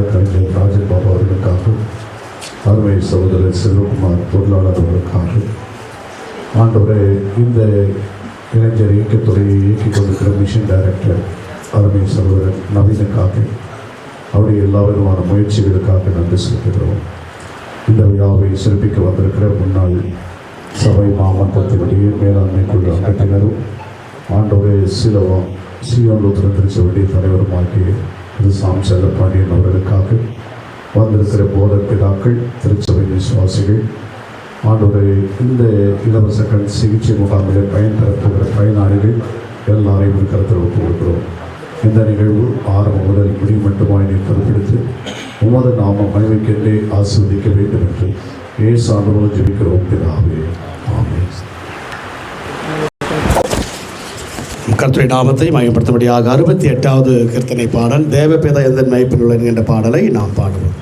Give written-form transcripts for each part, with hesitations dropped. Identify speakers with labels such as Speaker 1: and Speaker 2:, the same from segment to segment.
Speaker 1: வழக்கறிஞர் ராஜன் பாபா அவர்களுக்காக, அருமை சகோதரர் செல்வகுமார் பொருளாளர் அவர்களுக்காக, ஆண்டவரே இந்த இளைஞர் இயக்கத்துறையை இயக்கிக் கொண்டிருக்கிற மிஷன் டைரக்டர் அருமை சகோதரர் நவீனுக்காக, அவருடைய எல்லா விதமான முயற்சிகளுக்காக நன்றி செலுத்துகிறோம். இந்த விழாவை சிறப்பிக்க வந்திருக்கிற முன்னாள் சபை மாமன்றத்தினுடைய மேலாண்மை குழு அங்கத்தினரும், ஆண்டவரே சியோன் லூத்தரன் திருச்சபையுடைய தலைவருமாகிய திரு சாம் செல்லப்பாண்டியன் அவர்களுக்காக, வந்திருக்கிற போதர் பிதாக்கள், திருச்சபை விசுவாசிகள், ஆண்டவரே இந்த இலவச கண் சிகிச்சை முகாமில் பயன்பெறப்போகிற பயனாளிகள் எல்லாரையும் கருத்தில் ஒப்புக்கொள்கிறோம். இந்த நிகழ்வு ஆரம்பம் முதல் முடிவு மட்டுமாய் நீ பொறுப்பெடுத்து உமது நாம மகிமைக்கென்றே ஆசீர்வதிக்க வேண்டும் என்று இயேசு ஆண்டவரோடு ஜெபிக்கிறோம் பிதாவே, ஆமென்.
Speaker 2: கர்த்தருடைய நாமத்தை மகிமைப்படுத்தும்படியாக 68வது கீர்த்தனை பாடல் தேவபிதா எந்தன் மெய்ப்பனுள்ள என்கின்ற பாடலை நாம் பாடுவோம்.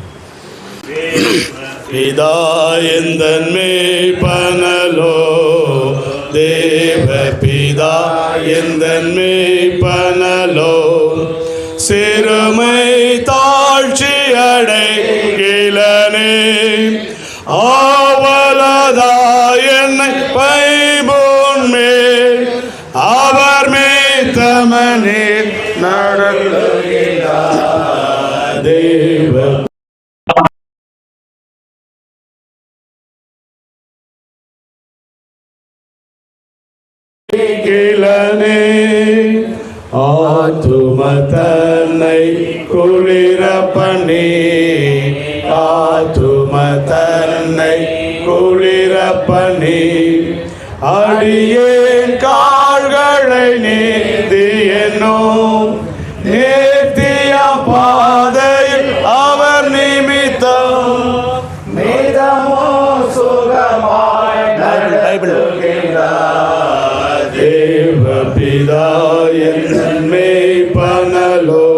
Speaker 2: பிதா எந்தன் மெய்ப்பனலோ, தேவ பிதா எந்தன் மெய்ப்பனலோ, சிறுமை தாழ்ச்சி அடைகிலனே, ஆவலதா என்னை பைபோன் மேல் அவர் மேத்தமனே நடத்துகிறார். தேவ கிலனே, ஆத்தும தன்னை குளிர பண்ணி, ஆத்தும தன்னை குளிர பண்ணி, அடியேன் கால்களை நீதி என்னும் நேர்த்திய பாதையில் அவர் நிமித்தம் மிதமோ சுகமாய் நடத்துகிறார். தேவ பிதா என் மெய்ப்பனலோ,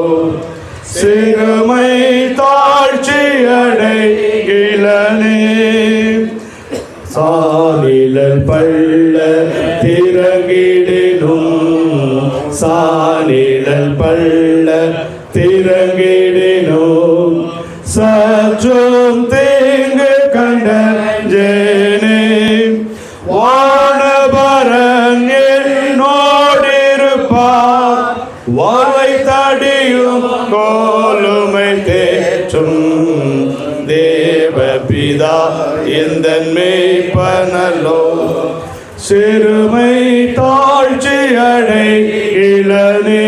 Speaker 2: சிறுமை தாழ்ச்சி அடைகிலனே, சானிழல் பள்ள திறங்கிடினும், சானிழல் பள்ள திறங்கிடினும், சற்றும் தீங்கு கண்ட ஜேனே, வானபரன் என்னோடிருப்பார், வாழை தடியும் கோலுமை தேற்றும். தேவ பிதா எந்தன் மெய்ப்பனலோ, சிறுமை தாழ்ச்சி அடைகிலனே,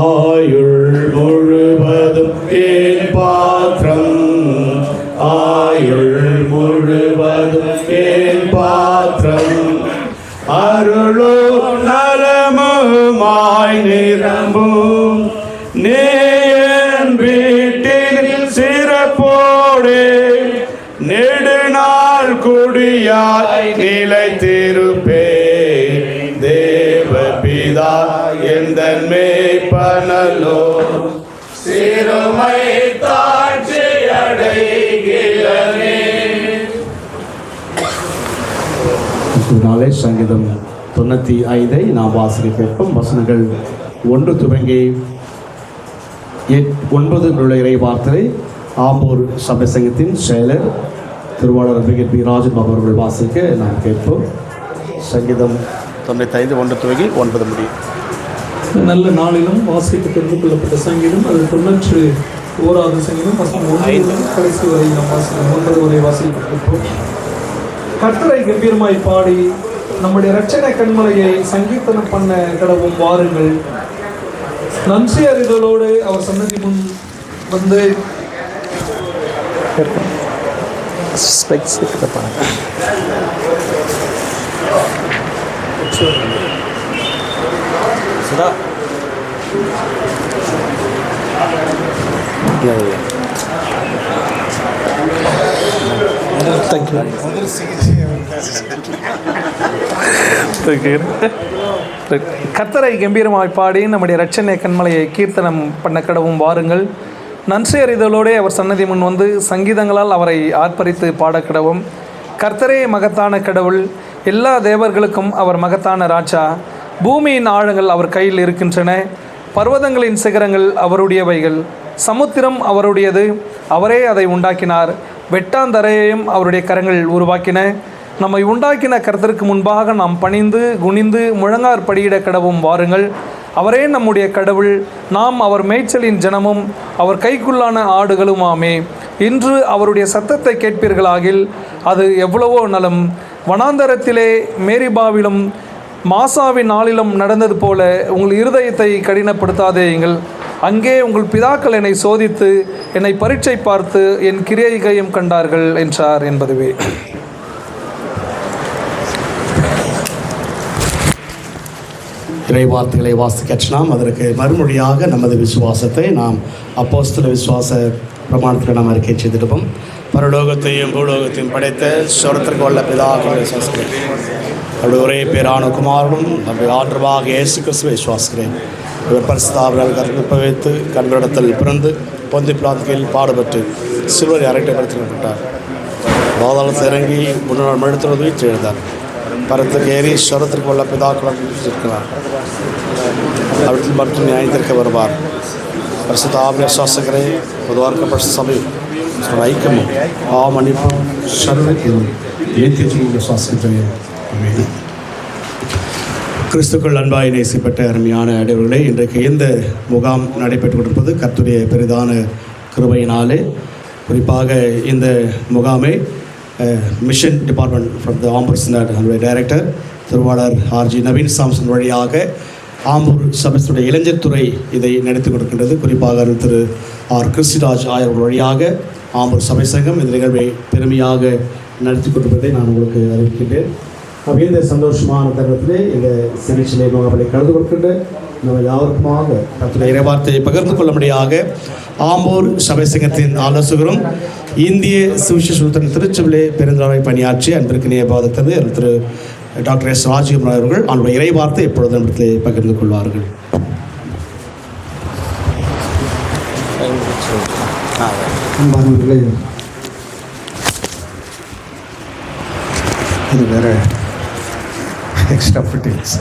Speaker 2: ஆயுள் முழுவதும் என் பாத்திரம், ஆயுள் முழுவதும் என் பாத்திரம், அருளும் நலமுமாய் நிரம்பும், நேயன் வீட்டில் சிறப்போடே நெடுநாள் குடியாய் நிலைத்திருப்பே. தேவ பிதா எந்தன் மெய்ப்பனலோ, சிறுமை தாழ்ச்சி அடைகிலனே. நாளை சங்கீதம் 95 நாம் வாசிக்க கேட்போம். வசனங்கள் 1 துவங்கி 9 உள்ள இறை வார்த்தை ஆம்பூர் சபை சங்கத்தின் செயலர் திருவாளர் பி ராஜன் பாபு அவர்கள் வாசிக்க நாம் கேட்போம். சங்கீதம் 95 1 துவங்கி 9 முடியும்.
Speaker 3: நல்ல நாளிலும் வாசிக்க தெரிந்து கொள்ளப்பட்ட சங்கீதம் அது 91வது சங்கீதம் வசனம் 1 கடைசி வரை நாம் வாசிக்கிறோம். 9 வரை வாசிக்கப்பட்டிருப்போம். கர்த்தரை கம்பீரமாய் பாடி நம்முடைய இரட்சண கண்மலையை சங்கீர்த்தனம் பண்ண கடவும் வாருங்கள். நன்றி அறிதலோடு அவர் சன்னதி முன் வந்து கர்த்தரை கம்பீரமாய் பாடி நம்முடைய இரட்சணை கண்மலையை கீர்த்தனம் பண்ண கடவும் வாருங்கள். நன்றி அறிதலோடே அவர் சன்னதி முன் வந்து சங்கீதங்களால் அவரை ஆர்ப்பரித்து பாடக்கிடவும். கர்த்தரே மகத்தான கடவுள், எல்லா தேவர்களுக்கும் அவர் மகத்தான ராஜா. பூமியின் ஆழங்கள் அவர் கையில் இருக்கின்றன, பர்வதங்களின் சிகரங்கள் அவருடையவைகள். சமுத்திரம் அவருடையது, அவரே அதை உண்டாக்கினார். வெட்டாந்தரையையும் அவருடைய கரங்கள் உருவாக்கின. நம்மை உண்டாக்கின கர்த்தருக்கு முன்பாக நாம் பணிந்து குனிந்து முழங்கார் படியிட கடவும் வாருங்கள். அவரே நம்முடைய கடவுள், நாம் அவர் மேய்ச்சலின் ஜனமும் அவர் கைக்குள்ளான ஆடுகளுமாமே. இன்று அவருடைய சத்தத்தை கேட்பீர்களாகில் அது எவ்வளவோ நலம். வனாந்தரத்திலே மேரிபாவிலும் மாசாவின் நாளிலும் நடந்தது போல உங்கள் இருதயத்தை கடினப்படுத்தாதேயுங்கள். அங்கே உங்கள் பிதாக்கள் என்னை சோதித்து என்னை பரீட்சை பார்த்து என் கிரியைகையும் கண்டார்கள் என்றார் என்பதுவே.
Speaker 2: இறைவார்த்தைகளை வாசிக்க நாம் அதற்கு மறுமொழியாக நமது விசுவாசத்தை நாம் அப்போஸ்தல விசுவாச பிரமாணத்தில் நாம் அறிக்கை செய்திருப்போம். பரலோகத்தையும் பூலோகத்தையும் படைத்த சொரத்திற்கு வல்ல பிதாக்களை விசுவாசிக்கிறேன். அவருடைய ஒரே பேரான குமாரனும் நம்முடைய ஆண்டவராக இயேசு கிறிஸ்துவை விசுவாசிக்கிறேன். இவர் பரிசுத்தாவியால் கற்பிப்ப வைத்து கண்களிடத்தில் பிறந்து பொந்தி பிலாத்துக்கையில் பாடுபட்டு சிலுவையில் அறையப்படுத்தப்பட்டார். பாதாளத்தில் இறங்கி 3 நாள் மழுத்துறது வீச்சு எழுந்தார். பரத்துக்கு ஏறி ஸ்வரத்திற்கு உள்ள பிதாக்களும் இருக்கிறார். அவற்றில் மட்டும் நியாயத்திற்கு வருவார். பரிசுத்தாவிய விசுவாசிக்கிறே பொதுவாக பரிசு சபை ஐக்கியமும் மன்னிப்பும் சர்வத்தையும் ஏற்றி விசுவாசிக்கிறேன். கிறிஸ்துக்கள் அன்பாய் நேசிப்பட்ட அருமையான அடைவர்களே, இன்றைக்கு இந்த முகாம் நடைபெற்று கொண்டிருப்பது கர்த்தருடைய பெரிதான கிருபையினாலே. குறிப்பாக இந்த முகாமை மிஷன் டிபார்ட்மெண்ட் ஃப்ரம் த ஆம்பர்சனட் அதனுடைய டைரக்டர் திருவாளர் ஆர்ஜி நவீன் சாம்சன் வழியாக ஆம்பூர் சபையுடைய இளைஞர் துறை இதை நடத்தி கொடுக்கின்றது. குறிப்பாக திரு ஆர் கிறிஸ்டிராஜ் ஆயர்கள் வழியாக ஆம்பூர் சபை சங்கம் இந்த நிகழ்வை பெருமையாக நடத்தி கொண்டிருப்பதை நான் உங்களுக்கு அறிவிக்கின்றேன். இந்த சந்தோஷமான தருணத்திலே இந்த சிகிச்சை முகாமை கலந்து கொள்கின்ற நம்ம யாருக்குமாக தன்னுடைய இறைவார்த்தையை பகிர்ந்து கொள்ளும்படியாக ஆம்பூர் சபை சங்கத்தின் ஆலோசகரும் இந்திய சுவிசேஷ திருச்சபையிலே பெருந்தளவை பணியாற்றி அன்பிற்கினிய பாதத்தது திரு டாக்டர் எஸ் ராஜகுமார் அவர்கள் அவருடைய இறைவார்த்தை எப்பொழுது நம்மிடத்திலே பகிர்ந்து கொள்வார்கள்.
Speaker 4: அன்பானவர்களே, இது வேற எக்ஸ்ட்ரா ஃபிட்டிங்ஸ்.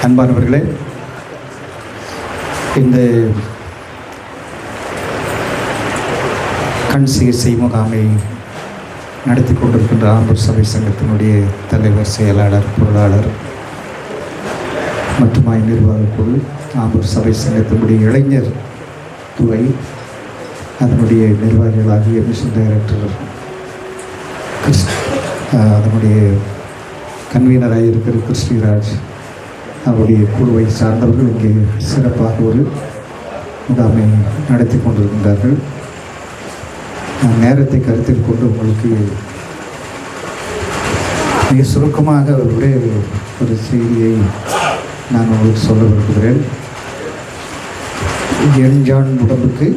Speaker 4: அன்பானவர்களே, இந்த கண் சிகிச்சை முகாமை நடத்தி கொண்டிருக்கின்ற ஆம்பூர் சபை சங்கத்தினுடைய தலைவர், செயலாளர், பொருளாளர் மற்றும் நிர்வாகக் குழு, ஆம்பூர் சபை சங்கத்தினுடைய இளைஞர் துறை அதனுடைய நிர்வாகிகளாகிய மிஷன் டைரக்டர், அதனுடைய கன்வீனராக இருக்கிற கிறிஸ்டிராஜ், அவருடைய குழுவை சார்ந்தவர்கள் இங்கே சிறப்பாக ஒரு முகாமை நடத்தி கொண்டிருக்கின்றார்கள். நான் நேரத்தை கருத்தில் கொண்டு உங்களுக்கு மிக சுருக்கமாக ஒரே ஒரு செய்தியை நான் உங்களுக்கு சொல்ல விரும்புகிறேன். எண்ஜான் உடம்புக்கு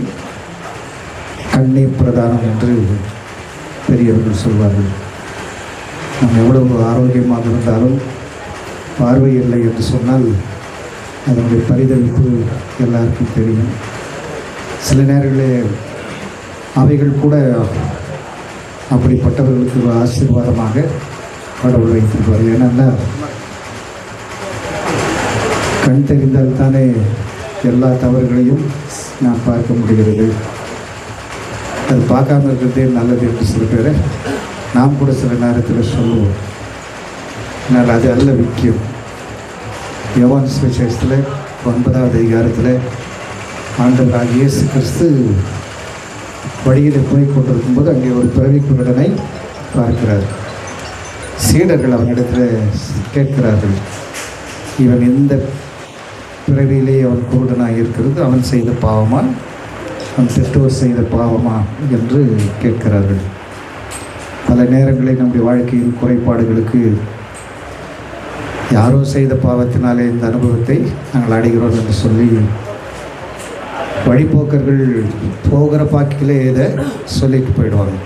Speaker 4: கண்ணீர் பிரதானம் என்று பெரியவர்கள் சொல்வார்கள். நாம் எவ்வளவு ஆரோக்கியமாக இருந்தாலும் பார்வை இல்லை என்று சொன்னால் அதனுடைய பரிதவிப்பு எல்லாருக்கும் தெரியும். சில நேரங்களில் அவைகள் கூட அப்படிப்பட்டவர்களுக்கு ஒரு ஆசீர்வாதமாக கடவுள் வைத்திருப்பார். ஏன்னா கண் தெரிந்தால் தானே எல்லா தவறுகளையும் நாம் பார்க்க முடிகிறது. அது பார்க்காம இருக்கிறதே நல்லது என்று சில பேரை நாம் கூட சில நேரத்தில் சொல்லுவோம். ஆனால் அது அல்ல முக்கியம். யோவான் சுவிசேஷத்தில் 9வது அதிகாரத்தில் ஆண்டவராகிய இயேசு கிறிஸ்து வழியில் போய் கொண்டிருக்கும்போது அங்கே ஒரு பிறவி குருடனை பார்க்கிறார். சீடர்கள் அவனிடத்தில் கேட்கிறார்கள், இவன் எந்த பிறவியிலே அவன் குருடனாக இருக்கிறது, அவன் செய்த பாவமா, அவன் பெற்றோர் செய்த பாவமா என்று கேட்கிறார்கள். பல நேரங்களில் நம்முடைய வாழ்க்கையின் குறைபாடுகளுக்கு யாரோ செய்த பாவத்தினாலே இந்த அனுபவத்தை நாங்கள் அடைகிறோம் என்று சொல்லி வழிபோக்கர்கள் போகிற பாக்கிலே இதை சொல்லிட்டு போயிடுவாங்க.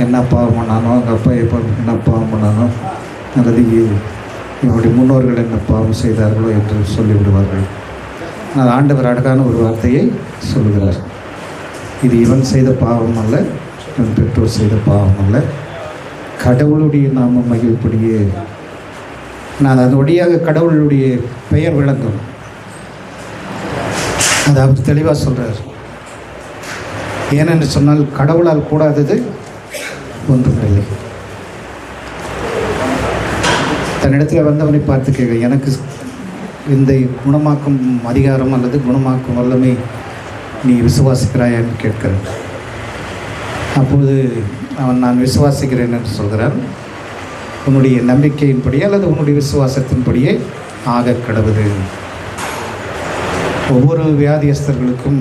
Speaker 4: என்ன பாவம் பண்ணானோ, எங்கள் அப்பா எப்போ என்ன பாவம் பண்ணானோ, அல்லது இவருடைய முன்னோர்கள் என்ன பாவம் செய்தார்களோ என்று சொல்லிவிடுவார்கள். ஆனால் ஆண்டவர் அழகான ஒரு வார்த்தையை சொல்கிறார். இது இவன் செய்த பாவம் அல்ல, இவன் பெற்றோர் செய்த பாவம் அல்ல, கடவுளுடைய நாமம் மகிழ்படியே நான் அது வழியாக கடவுளுடைய பெயர் விளங்கும். அது அவர் தெளிவாக சொல்கிறார். ஏனென்று சொன்னால் கடவுளால் கூடாதது ஒன்றுமில்லை. தன்னிடத்தில் வந்தவனை பார்த்து கேட்க, எனக்கு இந்த குணமாக்கும் அதிகாரம் அல்லது குணமாக்கும் வல்லமை நீ விசுவாசிக்கிறாயான்னு கேட்கிறான். அப்போது அவன் நான் விசுவாசிக்கிறேன் என்று சொல்கிறான். உன்னுடைய நம்பிக்கையின்படியே அல்லது உன்னுடைய விசுவாசத்தின்படியே ஆக கடவுது. ஒவ்வொரு வியாதியஸ்தர்களுக்கும்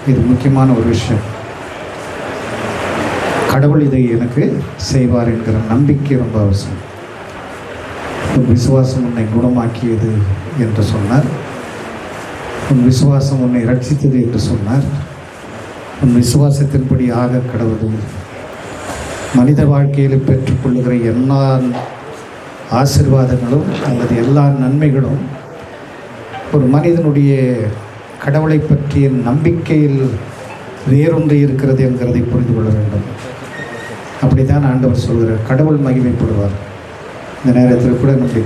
Speaker 4: இது முக்கியமான ஒரு விஷயம். கடவுள் இதை எனக்கு செய்வார் என்கிற நம்பிக்கை ரொம்ப அவசியம். உன் விசுவாசம் உன்னை குணமாக்கியது என்று சொன்னார். உன் விசுவாசம் உன்னை ரட்சித்தது என்று சொன்னார். உன் விசுவாசத்தின்படி ஆக கடவுது. மனித வாழ்க்கையில் பெற்றுக்கொள்ளுகிற எல்லா ஆசீர்வாதங்களும் அல்லது எல்லா நன்மைகளும் ஒரு மனிதனுடைய கடவுளை பற்றிய நம்பிக்கையில் வேறொன்று இருக்கிறது என்கிறதை புரிந்து கொள்ள வேண்டும். அப்படித்தான் ஆண்டவர் சொல்கிறார், கடவுள் மகிமைப்படுவார். இந்த நேரத்தில் கூட நம்முடைய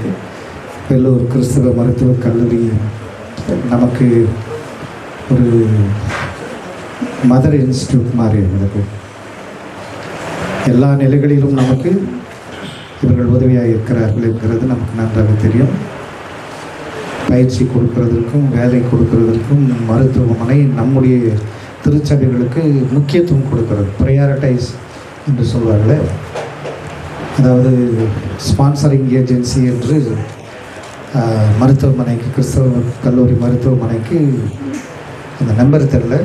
Speaker 4: வெள்ளூர் கிறிஸ்தவ மருத்துவக் கல்லூரி நமக்கு ஒரு மதர் இன்ஸ்டியூட் மாதிரி இருந்தது. எல்லா நிலைகளிலும் நமக்கு இவர்கள் உதவியாக இருக்கிறார்கள் என்கிறது நமக்கு நன்றாக தெரியும். பயிற்சி கொடுக்கறதற்கும் வேலை கொடுக்கறதற்கும் மருத்துவமனை நம்முடைய திருச்சபைகளுக்கு முக்கியத்துவம் கொடுக்கிறது. ப்ரையாரிட்டைஸ் என்று சொல்வார்கள். அதாவது ஸ்பான்சரிங் ஏஜென்சி என்று மருத்துவமனைக்கு, கிறிஸ்தவ கல்லூரி மருத்துவமனைக்கு அந்த நம்பர் தெரில.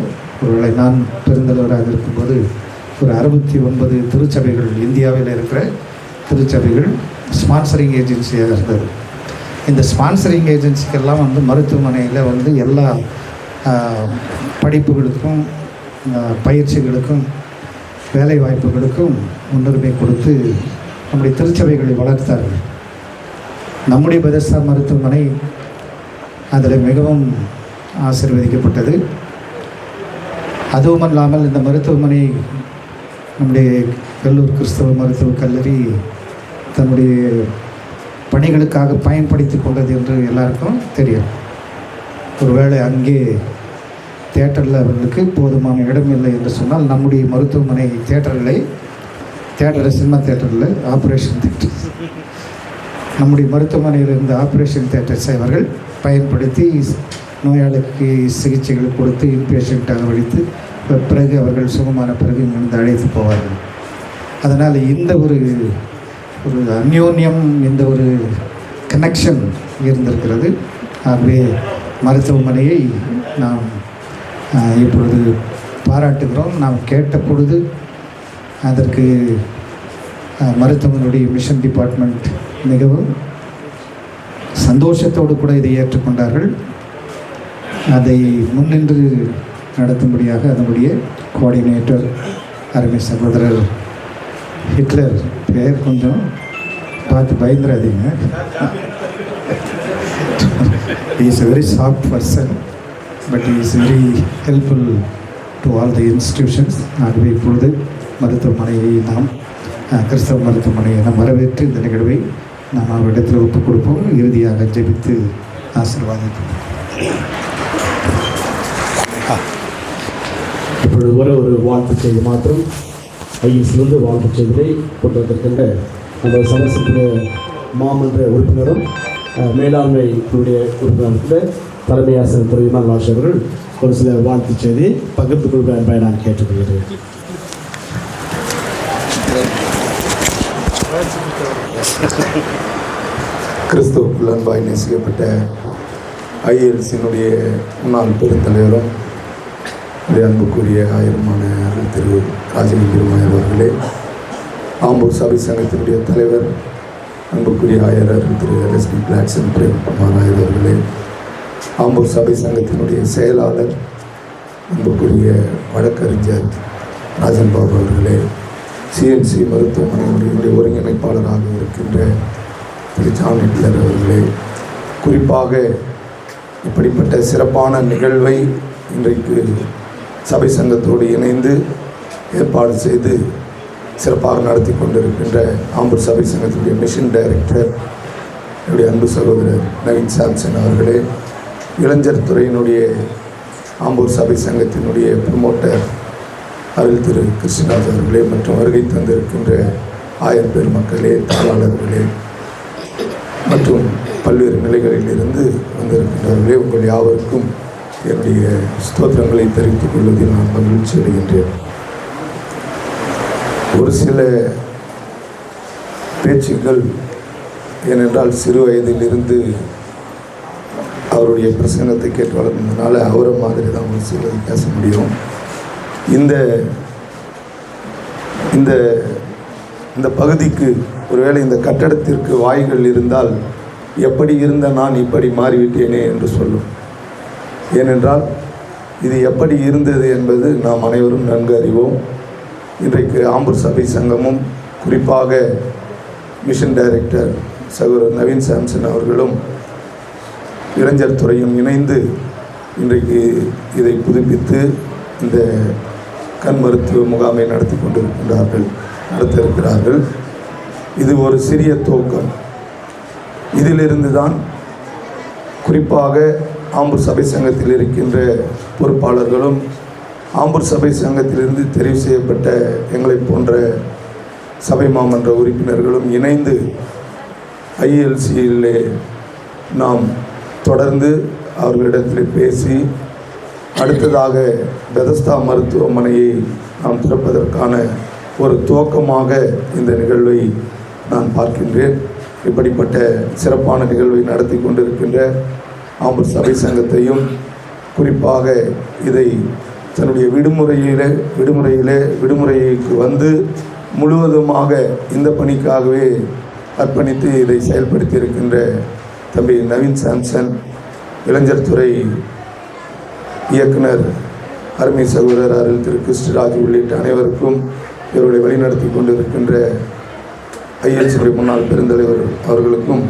Speaker 4: ஒருவேளை நான் பெருந்தலைவராக இருக்கும்போது ஒரு 69 திருச்சபைகள், இந்தியாவில் இருக்கிற திருச்சபைகள் ஸ்பான்சரிங் ஏஜென்சியாக இருந்தது. இந்த ஸ்பான்சரிங் ஏஜென்சிக்கெல்லாம் மருத்துவமனையில் எல்லா படிப்புகளுக்கும் பயிற்சிகளுக்கும் வேலை வாய்ப்புகளுக்கும் முன்னுரிமை கொடுத்து நம்முடைய திருச்சபைகளை வளர்த்தார்கள். நம்முடைய பெதஸ்தா மருத்துவமனை அதில் மிகவும் ஆசீர்வதிக்கப்பட்டது. அதுவும் இல்லாமல் இந்த மருத்துவமனை நம்முடைய வெள்ளூர் கிறிஸ்தவ மருத்துவக் கல்லூரி தன்னுடைய பணிகளுக்காக பயன்படுத்தி கொண்டது என்று எல்லாருக்கும் தெரியும். ஒருவேளை அங்கே தியேட்டரில் அவர்களுக்கு போதுமான இடம் இல்லை என்று சொன்னால் நம்முடைய மருத்துவமனை தியேட்டரில் சினிமா தியேட்டரில் ஆப்ரேஷன் தியேட்டர், நம்முடைய மருத்துவமனையில் இருந்த ஆப்ரேஷன் தியேட்டர்ஸை அவர்கள் பயன்படுத்தி நோயாளிக்கு சிகிச்சைகள் கொடுத்து இன்பேஷண்ட்டாக வடித்து பிறகு அவர்கள் சுகமான பிறகு இங்கிருந்து அழைத்து போவார்கள். அதனால் இந்த ஒரு அந்யோன்யம், இந்த ஒரு கனெக்ஷன் இருந்திருக்கிறது. ஆகவே மருத்துவமனையை நாம் இப்பொழுது பாராட்டுகிறோம். நாம் கேட்ட பொழுது அதற்கு மருத்துவமனையுடைய மிஷன் டிபார்ட்மெண்ட் மிகவும் சந்தோஷத்தோடு கூட இதை ஏற்றுக்கொண்டார்கள். அதை முன்னின்று நடத்தும்படியாக அதனுடைய கோஆர்டினேட்டர் அருமை சகோதரர் ஹிட்லர், பேர் கொஞ்சம் பார்த்து பயந்துடாதீங்க, he is a very soft person but he is very helpful to all the institutions. ஆகவே இப்பொழுது மருத்துவமனையை நாம் கிறிஸ்தவ மருத்துவமனையை நாம் வரவேற்று இந்த நிகழ்வை நாம் அவரிடத்தில் ஒப்புக் கொடுப்போம். இறுதியாக ஜெபித்து ஆசீர்வாதிப்போம்.
Speaker 2: இப்பொழுது ஒரு வாழ்த்து செய்தி மாத்திரம் ஐஎஸ்லிருந்து வாழ்த்து செய்தியை கொண்டு வந்திருக்கின்ற அந்த சமூகத்தினுடைய மாமன்ற உறுப்பினரும் மேலாண்மை உறுப்பினருக்கு தலைமை ஆசிரியர் திரு விமல் வாஷ் அவர்கள் ஒரு சில வாழ்த்து செய்தி பகிர்ந்து கொள்வார் என்பதை நான் கேட்டுக்கொள்கிறேன்.
Speaker 5: கிறிஸ்துவுக்குள் அன்பாய் நேசிக்கப்பட்ட ஐஎல்சியினுடைய முன்னாள் பெருந்தலைவரும் அன்புக்குரிய ஆயிரமான திரு ராஜலிங்கமாயர் அவர்களே, ஆம்பூர் சபை சங்கத்தினுடைய தலைவர் அன்புக்குரிய ஆயரர் திரு எல்எஸ்டி பிளாக்சன் பிரேம்குமார் ஆயர் அவர்களே, ஆம்பூர் சபை சங்கத்தினுடைய செயலாளர் அன்புக்குரிய வழக்கறிஞர் ராஜன் பாபு அவர்களே, சிஎன்சி மருத்துவமனையினுடைய ஒருங்கிணைப்பாளராக இருக்கின்ற திரு ஜான் ஹிட்லர் அவர்களே, குறிப்பாக இப்படிப்பட்ட சிறப்பான நிகழ்வை இன்றைக்கு சபை சங்கத்தோடு இணைந்து ஏற்பாடு செய்து சிறப்பாக நடத்தி கொண்டிருக்கின்ற ஆம்பூர் சபை சங்கத்தினுடைய மிஷன் டைரக்டர் என்னுடைய அன்பு சகோதரர் நவீன் சாம்சன் அவர்களே, இளைஞர் துறையினுடைய ஆம்பூர் சபை சங்கத்தினுடைய ப்ரமோட்டர் அருள் திரு கிருஷ்ணராஜ் அவர்களே மற்றும் வருகை தந்திருக்கின்ற ஆயர் பெருமக்களே, தாளாளர்களே மற்றும் பல்வேறு நிலைகளில் இருந்து வந்திருக்கின்றவர்களே, உங்கள் யாவருக்கும் என்னுடைய ஸ்தோத்திரங்களை தெரிவித்துக் கொள்வதில் நான் மகிழ்ச்சி அடைகின்றேன். ஒரு சில பேச்சுக்கள் ஏனென்றால் சிறு வயதிலிருந்து அவருடைய பிரசங்கத்தை கேட்டு வளர்ந்ததுனால அவரை மாதிரி தான் ஒரு சிலது பேச முடியும். இந்த இந்த இந்த பகுதிக்கு ஒருவேளை இந்த கட்டடத்திற்கு வாய்கள் இருந்தால் எப்படி இருந்த நான் இப்படி மாறிவிட்டேனே என்று சொல்லும். ஏனென்றால் இது எப்படி இருந்தது என்பது நாம் அனைவரும் நன்கு அறிவோம். இன்றைக்கு ஆம்பூர் சபை சங்கமும் குறிப்பாக மிஷன் டைரக்டர் சகோதரர் நவீன் சாம்சன் அவர்களும் இளைஞர் துறையும் இணைந்து இன்றைக்கு இதை புதுப்பித்து இந்த கண் மருத்துவ முகாமை நடத்த இருக்கிறார்கள். இது ஒரு சிறிய துவக்கம். இதிலிருந்து தான் குறிப்பாக ஆம்பூர் சபை சங்கத்தில் இருக்கின்ற பொறுப்பாளர்களும் ஆம்பூர் சபை சங்கத்திலிருந்து தெரிவு செய்யப்பட்ட எங்களை போன்ற சபை மாமன்ற உறுப்பினர்களும் இணைந்து ஐஎல்சியிலே நாம் தொடர்ந்து அவர்களிடத்தில் பேசி அடுத்ததாக பெதஸ்தா மருத்துவமனையை நாம் திறப்பதற்கான ஒரு துவக்கமாக இந்த நிகழ்வை நான் பார்க்கின்றேன். இப்படிப்பட்ட சிறப்பான நிகழ்வை நடத்தி கொண்டிருக்கின்ற ஆம்பூர் சபை சங்கத்தையும் குறிப்பாக இதை தன்னுடைய விடுமுறைக்கு வந்து முழுவதுமாக இந்த பணிக்காகவே அர்ப்பணித்து இதை செயல்படுத்தி இருக்கின்ற தம்பி நவீன் சாம்சன், இளைஞர் துறை இயக்குனர் அருமை சகோதரர் அருள் திரு கிருஷ்ணராஜ் உள்ளிட்ட அனைவருக்கும் இவர்களை வழிநடத்தி கொண்டிருக்கின்ற ஐஎல்சியுடைய முன்னாள் பெருந்தலைவர் அவர்களுக்கும்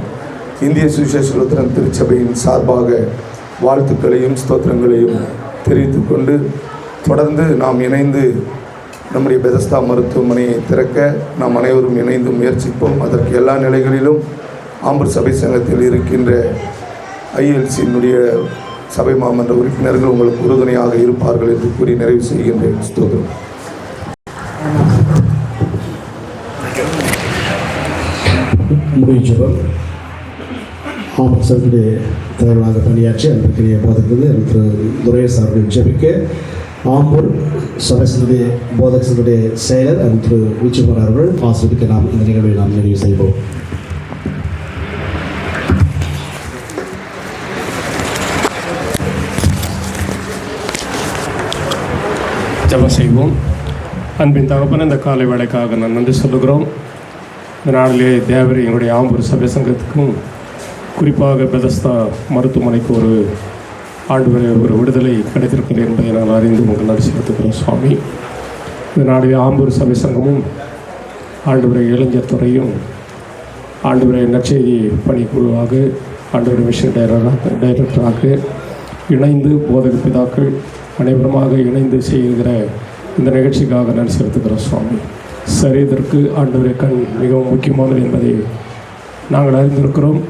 Speaker 5: இந்திய சுவிசேஷ லுத்தரன் திருச்சபையின் சார்பாக வாழ்த்துக்களையும் ஸ்தோத்திரங்களையும் தெரிவித்துக் கொண்டு தொடர்ந்து நாம் இணைந்து நம்முடைய பெதஸ்தா மருத்துவமனையை திறக்க நாம் அனைவரும் இணைந்து முயற்சிப்போம். அதற்கு எல்லா நிலைகளிலும் ஆம்பூர் சபை சங்கத்தில் இருக்கின்ற ஐஎல்சியினுடைய சபை மாமன்ற உறுப்பினர்கள் உங்களுக்கு உறுதுணையாக இருப்பார்கள் என்று கூறி நிறைவு செய்கின்றேன். ஸ்தோத்திரம்.
Speaker 2: முடிச்சவர் ஆம்பூர் சபையுடைய தலைவராக பணியாற்றி அன்புக்குரிய போதகர்கள் திரு துரையரசு அவர்கள் ஜெபிக்க ஆம்பூர் சபையினுடைய போதகர்களுடைய செயலர் திரு உச்சிகுமார் அவர்கள் ஆசிரியருக்கு நாம் இந்த நிகழ்வை நாம் நிறைவு செய்வோம்.
Speaker 6: ஜெபம் செய்வோம். அன்பின் தகப்பன், இந்த காலை வேளைக்காக நான் நன்றி சொல்லுகிறோம். இந்த நாளிலே தேவரை எங்களுடைய ஆம்பூர் சபை சங்கத்துக்கும் குறிப்பாக பெதஸ்தா மருத்துவமனைக்கு ஒரு ஒரு விடுதலை கிடைத்திருக்கிறது என்பதை நான் அறிந்து உங்களுக்கு நன்றி செலுத்துகிறோம் சுவாமி. இந்த நாளிலே ஆம்பூர் சபை சங்கமும் ஆண்டவரை இளைஞர் துறையும் ஆண்டவரை நற்செய்தி பணிக்குழுவாக ஆண்டவரை மிஷன் டைரக்டராக இணைந்து போதக பிதாக்கள் அனைவருமாக இணைந்து செய்கிற இந்த நிகழ்ச்சிக்காக நான் செலுத்துகிறோம் சுவாமி. சரீரத்திற்கு ஆண்டவரை கண் மிகவும் முக்கியமானது என்பதை நாங்கள் அறிந்திருக்கிறோம்.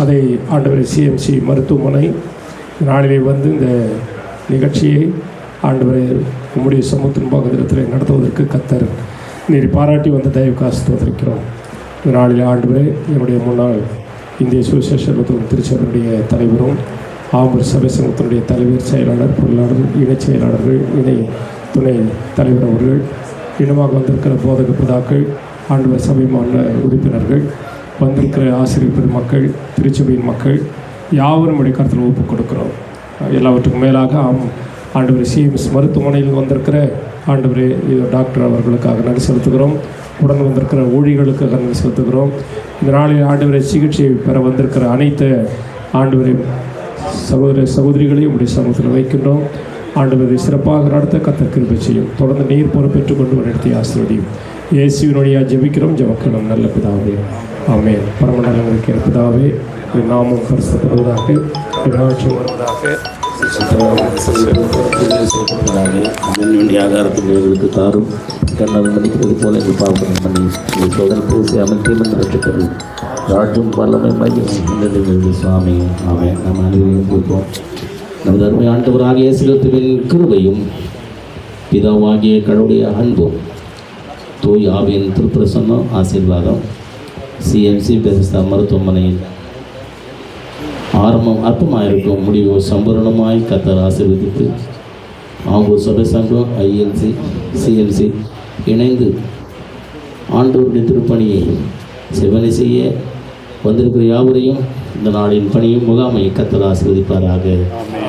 Speaker 6: அதை ஆண்டவரை சிஎம்சி மருத்துவமனை நாளிலே வந்து இந்த நிகழ்ச்சியை ஆண்டவரை உம்முடைய சமூகத்தின் பக்கத்தில் நடத்துவதற்கு கத்தர் நீர் பாராட்டி வந்து தயவு காசுவதற்கிறோம். இந்த நாளில் ஆண்டவரை என்னுடைய முன்னாள் இந்திய சுவிசேஷ திருச்சபையுடைய தலைவரும் ஆம்பூர் சபை சங்கத்தினுடைய தலைவர், செயலாளர், பொருளாளர், இணைச் செயலாளர்கள், இணை துணை தலைவர் அவர்கள், இனமாக வந்திருக்கிற போதக பிதாக்கள், ஆண்டவர் சபை மாநில உறுப்பினர்கள், வந்திருக்கிற ஆசிரியர் பெருமக்கள், திருச்சபையின் மக்கள் யாவரும் உடைய கருத்தில் ஒப்புக் கொடுக்கிறோம். எல்லாவற்றுக்கும் மேலாக ஆண்டவர் சிஎம்எஸ் மருத்துவமனையில் வந்திருக்கிற ஆண்டவரே டாக்டர் அவர்களுக்காக நன்றி செலுத்துகிறோம். உடன் வந்திருக்கிற ஊழியர்களுக்காக நன்றி செலுத்துகிறோம். இந்த நாளில் ஆண்டவரை சிகிச்சை பெற வந்திருக்கிற அனைத்து ஆண்டவரை சகோதர சகோதரிகளையும் உடைய சமூகத்தில் வைக்கின்றோம். ஆண்டவரை சிறப்பாக நடத்த கர்த்தர் கிருபை செய்யும். தொடர்ந்து நீர் பொறுப்பேற்றுக் கொண்டு நடத்தி ஆசீர்வதியும். இயேசுவினுடைய ஜெபிக்கிறோம் ஜெபக்கிறோம் நல்ல பிதாவே, ஆமென். பரமநலங்களுக்கு பிதாவே, நாமும் பரிசுத்தப்படுவதாக, ராஜ்யம் வருவதாக,
Speaker 7: வேண்டிய ஆகாரத்துக்கு தாரும் கண்ணால் மன்னிக்கிறது போல எங்கள் பாவம் பண்ணி எங்கள் சோதனை பூசி அமைத்தேன் பெற்றுக்கொள் ராஜ்யம் வல்லமை மையம் சுவாமி. ஆமென். நம்ம அனைவரும் கொடுப்போம். நமது அருமை ஆண்டவராகிய இயேசு கிறிஸ்துவின் கிருபையும் பிதாவாகிய கடவுளுடைய அன்பும் தூய் ஆவியின் திருப்பிரசன்னம் ஆசீர்வாதம் சிஎம்சி பெருஸ்தா மருத்துவமனையில் அற்பமாக இருக்கும் முடிவு சம்பூரணமாய் கர்த்தர் ஆசீர்வதித்து ஆம்பூர் சபை சங்கம் ஐஎல்சி சிஎம்சி இணைந்து ஆண்டவருடைய திருப்பணியை செவனை செய்ய வந்திருக்கிற யாவரையும் இந்த நாளின் பணியும் முகாமை கர்த்தர் ஆசீர்வதிப்பாராக.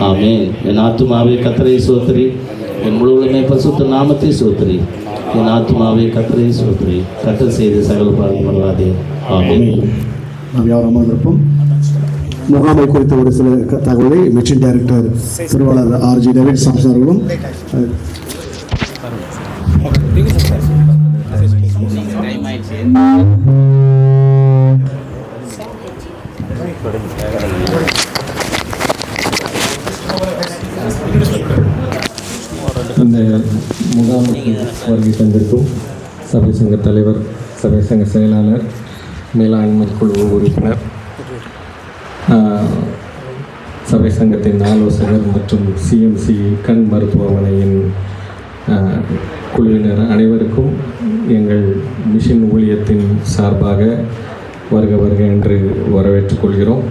Speaker 7: ஆமென். என் ஆத்துமாவே கர்த்தரை சோத்திரி, என் முழுவதுமே பரிசுத்த நாமத்தை சோத்திரி. என் ஆத்துமாவே கர்த்தரை சோத்திரி, கர்த்தர் செய்த சகல பாவம் மறவாதே. ஆமென்.
Speaker 2: நாம் யாரும் அமர்ந்திருப்போம். முகாமை குறித்த ஒரு சில தகவலை மிஷன் டைரக்டர் திருவாளர் ஆர்ஜி டேவிட் சாம்சன் அவர்களும்
Speaker 8: இந்த முகாமுக்கு வருகை தந்திருக்கும் சபை சங்க தலைவர், சபை சங்க செயலாளர், மேலாண்மை குழு உறுப்பினர், சபை சங்கத்தின் ஆலோசகர் மற்றும் சிஎம்சி கண் மருத்துவமனையின் குழுவினர் அனைவருக்கும் எங்கள் மிஷன் ஊழியத்தின் சார்பாக வருக வருக என்று வரவேற்றுக் கொள்கிறோம்.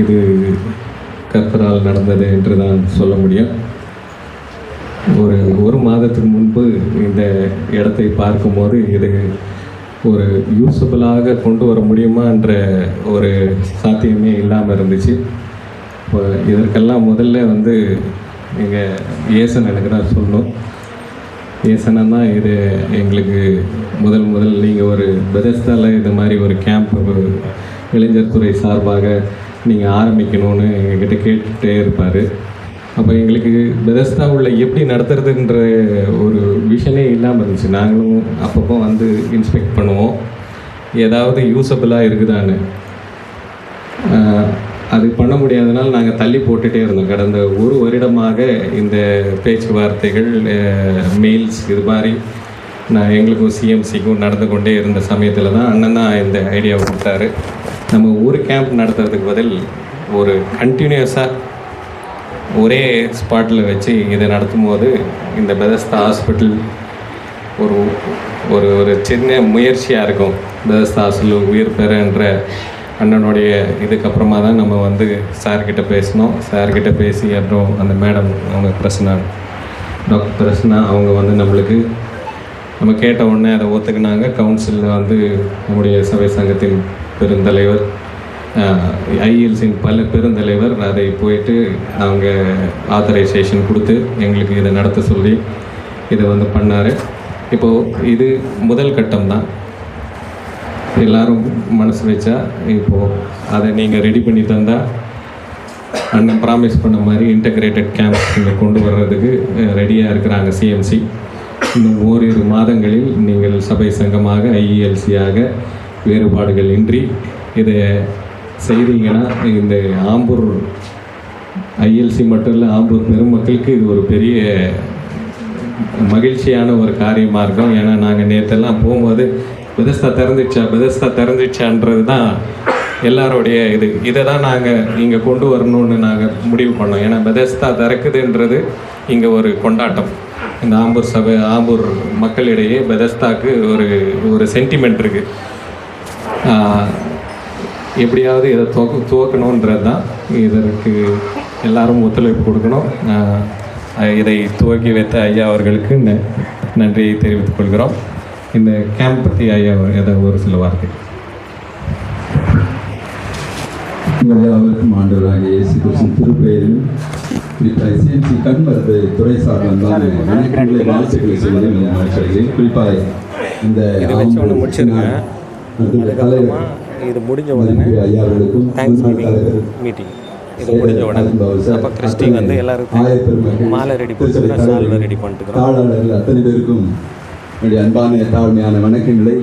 Speaker 8: இது கர்த்தரால் நடந்தது என்று தான் சொல்ல முடியும். ஒரு மாதத்துக்கு முன்பு இந்த இடத்தை பார்க்கும்போது இது ஒரு யூஸபிளாக கொண்டு வர முடியுமான்ற ஒரு சாத்தியமே இல்லாமல் இருந்துச்சு. இப்போ இதற்கெல்லாம் முதல்ல எங்கள் ஏசன் எனக்கு தான் சொல்லணும். ஏசனா இது எங்களுக்கு முதல் நீங்கள் ஒரு பெதஸ்தாவில் இது மாதிரி ஒரு கேம்ப் இளைஞர் துறை சார்பாக நீங்கள் ஆரம்பிக்கணும்னு எங்ககிட்ட கேட்டுகிட்டே இருப்பார். அப்போ எங்களுக்கு பெதஸ்தா உள்ள எப்படி நடத்துறதுன்ற ஒரு விஷனே இல்லாமல் இருந்துச்சு. நாங்களும் அப்பப்போ இன்ஸ்பெக்ட் பண்ணுவோம், ஏதாவது யூஸபிளாக இருக்குதான்னு. அது பண்ண முடியாதனால நாங்கள் தள்ளி போட்டுகிட்டே இருந்தோம். கடந்த ஒரு வருடமாக இந்த பேச்சுவார்த்தைகள், மெயில்ஸ் இது மாதிரி எங்களுக்கும் சிஎம்சிக்கும் நடந்து கொண்டே இருந்த சமயத்தில் தான் அண்ணன் தான் இந்த ஐடியாவை கொடுத்தாரு. நம்ம ஒரு கேம்ப் நடத்துறதுக்கு பதில் ஒரு கண்டினியூஸாக ஒரே ஸ்பாட்டில் வச்சு இதை நடத்தும் போது இந்த பெதஸ்தா ஹாஸ்பிட்டல் ஒரு ஒரு ஒரு சின்ன முயற்சியாக இருக்கும். பெதஸ்தா ஹாஸ்பிட்டல் உயிர் பெறன்ற அண்ணனுடைய இதுக்கப்புறமா தான் நம்ம சார்கிட்ட பேசினோம். சார்கிட்ட பேசி அப்புறம் அந்த மேடம் அவங்க பிரசன்னா, டாக்டர் பிரசன்னா அவங்க நம்மளுக்கு நம்ம கேட்ட உடனே அதை ஒத்துக்கினாங்க. கவுன்சிலில் நம்முடைய சபை சங்கத்தின் பெருந்தலைவர், ஐஎல்சியின் பல பெருந்தலைவர் அதை போயிட்டு அவங்க ஆத்தரைசேஷன் கொடுத்து எங்களுக்கு இதை நடத்த சொல்லி இதை பண்ணார். இப்போது இது முதல் கட்டம் தான். எல்லோரும் மனசு வச்சா இப்போது அதை நீங்கள் ரெடி பண்ணி தந்தால் அண்ணன் ப்ராமிஸ் பண்ண மாதிரி இன்டகிரேட்டட் கேம்ப் இங்கே கொண்டு வர்றதுக்கு ரெடியாக இருக்கிறாங்க சிஎம்சி. இன்னும் ஓரிரு மாதங்களில் நீங்கள் சபை சங்கமாக ஐஇஎல்சியாக வேறுபாடுகள் இன்றி இதை செய்தீங்கன்னா இந்த ஆம்பூர் ஐஎல்சி மட்டும் இல்லை, ஆம்பூர் பெருமக்களுக்கு இது ஒரு பெரிய மகிழ்ச்சியான ஒரு காரியமாக இருக்கும். ஏன்னா நாங்கள் நேற்றெல்லாம் போகும்போது பெதஸ்தா திறந்துச்சான்றது தான் எல்லாரோடைய இதை தான் நாங்கள் இங்கே கொண்டு வரணும்னு நாங்கள் முடிவு பண்ணோம். ஏன்னா பெதஸ்தா திறக்குதுன்றது இங்கே ஒரு கொண்டாட்டம். இந்த ஆம்பூர் மக்களிடையே பெதஸ்தாக்கு ஒரு சென்டிமெண்ட் இருக்குது. எப்படியாவது இதை துவக்கணுன்றது தான். இதற்கு எல்லாரும் ஒத்துழைப்பு கொடுக்கணும். இதை துவக்கி வைத்த ஐயா அவர்களுக்கு நன்றியை தெரிவித்துக் கொள்கிறோம். இந்த கேம்ப் பற்றி ஐயா ஏதாவது ஒரு சில வார்த்தை.
Speaker 9: அவருக்கும் ஆண்டவராகிய இயேசு கிறிஸ்துவின் திருப்பெயரில் சிஎம்சி கண் மருத்துவ துறை சார்பான வணக்கங்களை வாழ்த்துக்களை செய்வதை மகிழ்ச்சியடைகிறேன். குறிப்பாக இந்த
Speaker 10: இது முடிஞ்ச உடனே தேங்க்ஸ் மீட்டிங் இது முடிஞ்ச உடனே அப்போ கிறிஸ்டி எல்லாருக்கும் மாலை ரெடி பண்ணிட்டு சால்வை ரெடி பண்ணிட்டு
Speaker 9: தாளாளர்கள் அத்தனை பேருக்கும் என்னுடைய அன்பான தாழ்மையான வணக்கங்களை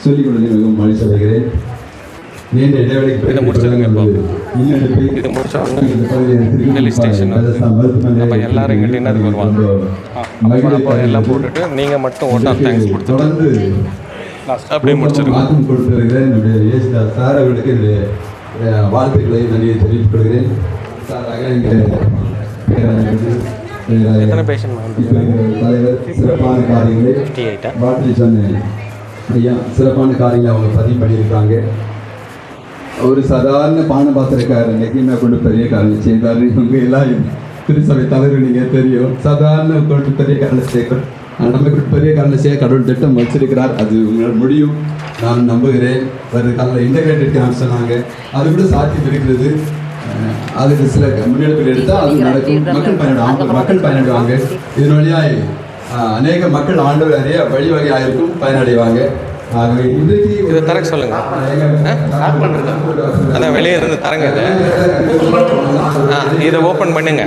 Speaker 9: சொல்லிக் கொள்வதை மிகவும் மகிழ்ச்சி அடைகிறேன். நீண்ட இடைவெளிக்கு
Speaker 10: எல்லாரும் எங்கள் டின்னருக்கு வருவாங்க. அப்போ எல்லாம் போட்டுட்டு நீங்கள் மட்டும் ஓட்டா தேங்க்ஸ் கொடுத்து அப்படியே
Speaker 9: மாற்றம் கொடுத்திருக்கிறேன். என்னுடைய சார் அவர்களுக்கு என்னுடைய வாழ்த்துக்களை நன்றியை தெரிவித்துக் கொள்கிறேன். சாராக இங்கே
Speaker 10: எத்தனை பேஷண்ட் வந்து
Speaker 9: தலைவர் சிறப்பான காரியங்களை
Speaker 10: 58
Speaker 9: பாட்டில் சொன்னேன் ஐயா, சிறப்பான காரியங்களை அவங்க பதிவு பண்ணியிருக்காங்க. ஒரு சாதாரண பானபாத்திரக்காரர் நெகிமை கொண்டு பெரிய காரியம் செய்தார். இவங்க எல்லாம் திருசபை தலைவர் நீங்கள் தெரியும். சாதாரண கொண்டு பெரிய காரணம் சேர்க்கணும். நமக்கு பெரிய காரணம் செய்ய கடவுள் திட்டம் வச்சிருக்கிறார். அது உங்களால் முடியும் நான் நம்புகிறேன். வருது காலையில் இன்டகிரேட்டட் கேம்ப் சொன்னாங்க, அது கூட சாத்தியம் இருக்கிறது. அதுக்கு சில முன்னெடுப்புகள் எடுத்தால் அது நடக்கும். மக்கள் பயனடைவாங்க. இதன் வழியாக அநேக மக்கள் ஆண்டவர் அறிய வழிவகையாக இருக்கும், பயனடைவாங்க. ஆகவே இன்றைக்கு
Speaker 10: இதை தரக்க சொல்லுங்க. அதான் வெளியே இருந்து தரங்க. இதை ஓப்பன் பண்ணுங்க.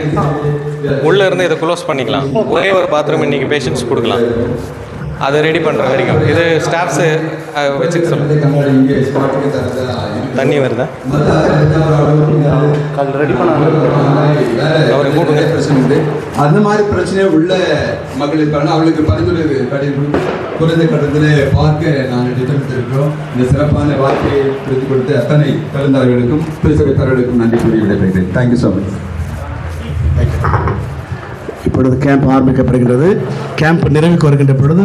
Speaker 10: உள்ளே இருந்து இதை க்ளோஸ் பண்ணிக்கலாம். ஒரே ஒரு பாத்ரூம் இன்றைக்கி பேஷண்ட்ஸ் கொடுக்கலாம். அதை ரெடி பண்ணுற வரைக்கும் இது ஸ்டாஃப்ஸு வச்சுக்க சொல்லுங்கள். தண்ணி வருதா?
Speaker 2: ரெடி பண்ண
Speaker 10: அவரை கூப்பிடுங்க.
Speaker 9: அந்த மாதிரி பிரச்சனை உள்ள மக்கள் இருப்பாங்க. அவர்களுக்கு பரிந்துரை குறைந்த கட்டத்தில் பார்க்க நாங்கள் திட்டமிட்டிருக்கிறோம். இந்த சிறப்பான வார்த்தையை கொடுத்து கொடுத்த அத்தனை கலந்தாளர்களுக்கும் திருச்சபைத்தாளர்களுக்கும் நன்றி கூறி விடைபெறுகிறேன். Thank you so much.
Speaker 2: இப்பொழுது கேம்ப் ஆரம்பிக்கப்படுகின்றது. கேம்ப் நிறைவுக்கு வருகின்ற பொழுது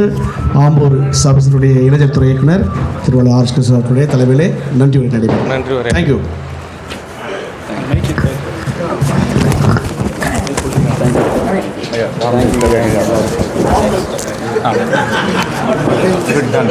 Speaker 2: ஆம்பூர் சபையினுடைய இளைஞர் துறை இயக்குனர் திருவள்ளுவர் ஆர் கிருஷ்ணனுடைய தலைமையிலே நன்றி உரை நடைபெறும்.
Speaker 10: நன்றி உரை.
Speaker 2: தேங்க்யூ.
Speaker 11: Good done.